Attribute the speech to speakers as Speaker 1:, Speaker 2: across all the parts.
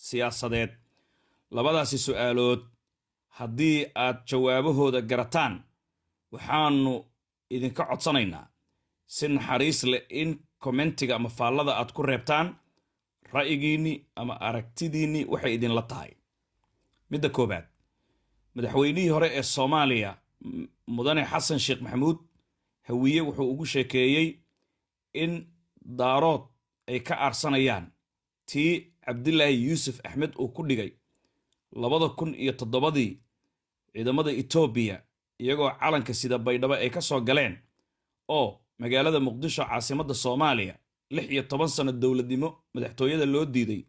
Speaker 1: siyaasadeed labadaasi su'aalood haddii aad jawaabahooda garataan waxaanu idinka codsanaynaa si naxariis leh in kommentiga ama faallada aad ku reebtaan ra'yigiinni ama aragtidiinni waxay idinla tahay. midda koobaad, madaxweynihii hore ee Soomaaliya mudane Xasan Sheekh Maxamuud hawiye wuxuu ugu sheekeeyey in daarood ay ka aarsanayaan tii Cabdilaahi Yuusuf Axmed uu ku dhigay 2007 ciidamada Itoobiya iyagoo calanka sida Baydhabo ay ka soo galeen oo magaalada Muqdisho caasimadda Soomaaliya 16 sano dawladnimo madaxtooyada loo diiday.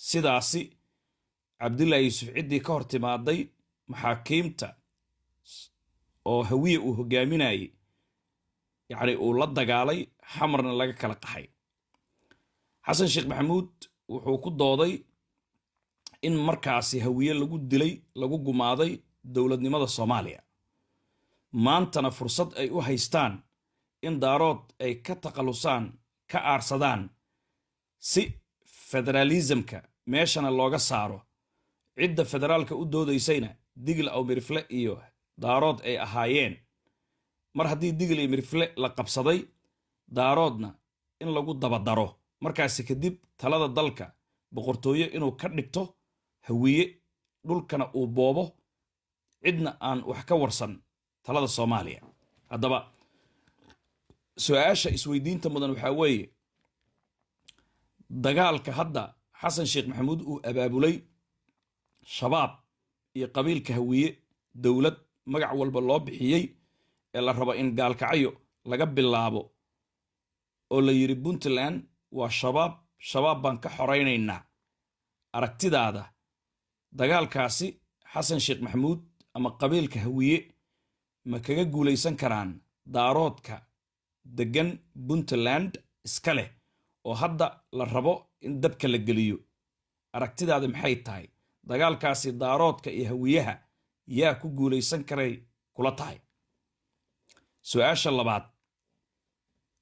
Speaker 1: sidaasi Cabdilaahi Yuusuf ciddii ka hor timaaday maxaakiimta oo hawiye uu hogaaminayay yacni uu la dagaalay xamarna laga kala qaxay. Xasan Sheekh Maxamuud wuxuu ku dooday in markaasi hawiye lagu dilay lagu gumaaday dawladnimada Soomaaliya maantana fursad ay u haystaan in daarood ay ka taqalusaan ka aarsadaan si federalismka meeshana looga saaro cidda federaalka u doodaysayna digil aw mirifle iyo daarood ay ahaayeen. mar haddii digil iyo mirifle la qabsaday daaroodna in lagu dabadaro markaasi kadib talada dalka boqortooyo inuu ka dhigto hawiye dhulkana uu boobo cidna aan wax ka warsan talada Soomaaliya. haddaba su'aasha isweydiinta mudan waxaa weeye dagaalka hadda Xasan Sheekh Maxamuud uu abaabulay shabaab iyo qabiilka hawiye dawlad magac walba loo bixiyey ee la rabo in gaalkacyo laga bilaabo oo la yiri Puntland waa shabaab baan ka xoreynaynaa. aragtidaada dagaalkaasi Xasan Sheekh Maxamuud ama qabiilka hawiye ma kaga guulaysan karaan daaroodka degan Puntland iska leh oo hadda la rabo in dabka la geliyo? aragtidaada maxay tahay? dagaalkaasi daaroodka iyo hawiyaha yaa ku guulaysan karay kula tahay? su'aasha labaad,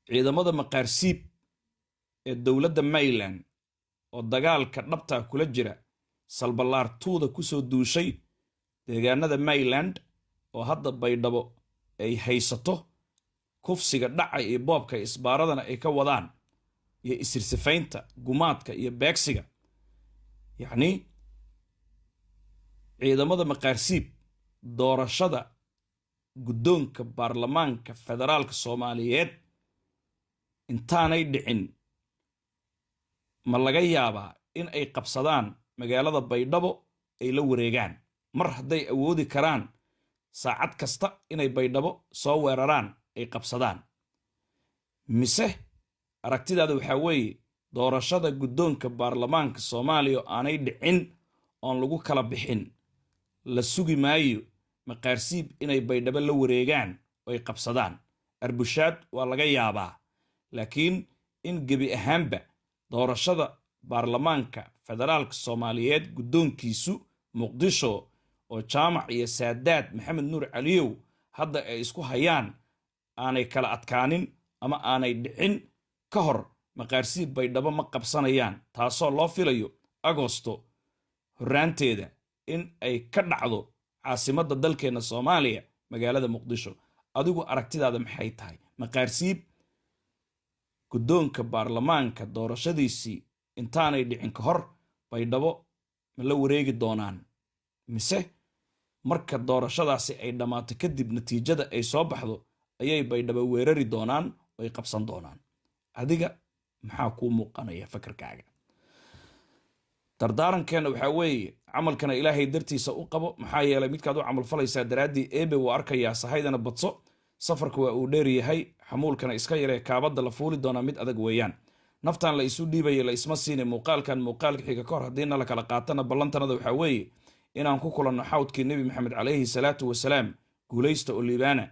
Speaker 1: ciidamada maqaarsiib ee dawladda Maryland oo dagaalka dhabta kula jira salbalaar tuuda ku soo duushay deegaanada Maryland oo hadda Baydhabo ay haysato kufsiga dhaca iyo boobka isbaaradana ay ka wadaan iyo isirsifaynta gumaadka iyo beegsiga. yacni ciidamada maqaarsiib doorashada guddoonka baarlamaanka federaalka Soomaaliyeed intaanay dhicin ma laga yaabaa in ay qabsadaan magaalada Baydhabo ay la wareegaan mar hadday awoodi karaan saacad kasta inay Baydhabo soo weeraraan ay qabsadaan? mise aragtidaada waxaa weeye doorashada guddoonka baarlamaanka Soomaaliya aanay dhicin oon lagu kala bixin la sugi maayo maqaarsiib inay Baydhabo la wareegaan oo ay qabsadaan? arbushaad waa laga yaabaa, laakiin in gebi ahaanba doorashada baarlamaanka federaalka Soomaaliyeed guddoonkiisu Muqdisho oo Jaamac iyo Saadaad Maxamed Nuur Caliyow hadda ay isku hayaan aanay kala adkaanin ama aanay dhicin ka hor maqaarsiib Baydhabo ma qabsanayaan, taasoo loo filayo Agoosto horraanteeda in ay ka dhacdo caasimadda dalkeena Soomaaliya magaalada Muqdisho. adigu aragtidaada maxay tahay? maqaarsiib guddoonka baarlamaanka doorashadiisii intaanay dhicin ka hor Baydhabo ma la wareegi doonaan, mise marka doorashadaasi ay dhammaato kadib natiijada ay soo baxdo ayay Baydhabo weerari doonaan oo ay qabsan doonaan? adiga maxaa kuu muuqanaya fakarkaaga? dardaarankeena waxaa weeye camalkana ilaahay dartiisa u qabo, maxaa yeelay midkaad u camal falaysaa daraaddii eebe wuu arkayaa. sahaydana badso, safarka waa uu dheer yahay, xamuulkana iska yaree, kaabadda la fuuli doonaa mid adag weeyaan. naftan la isu dhiibaya la isma siine muuqaalkan muuqaalka xiga ka hor haddiina la kala qaatana ballantanada waxaa weeye inaan ku kulanno xawdkii nebi maxamed calayhi salaatu wasalaam. guulaysta oo liibaana.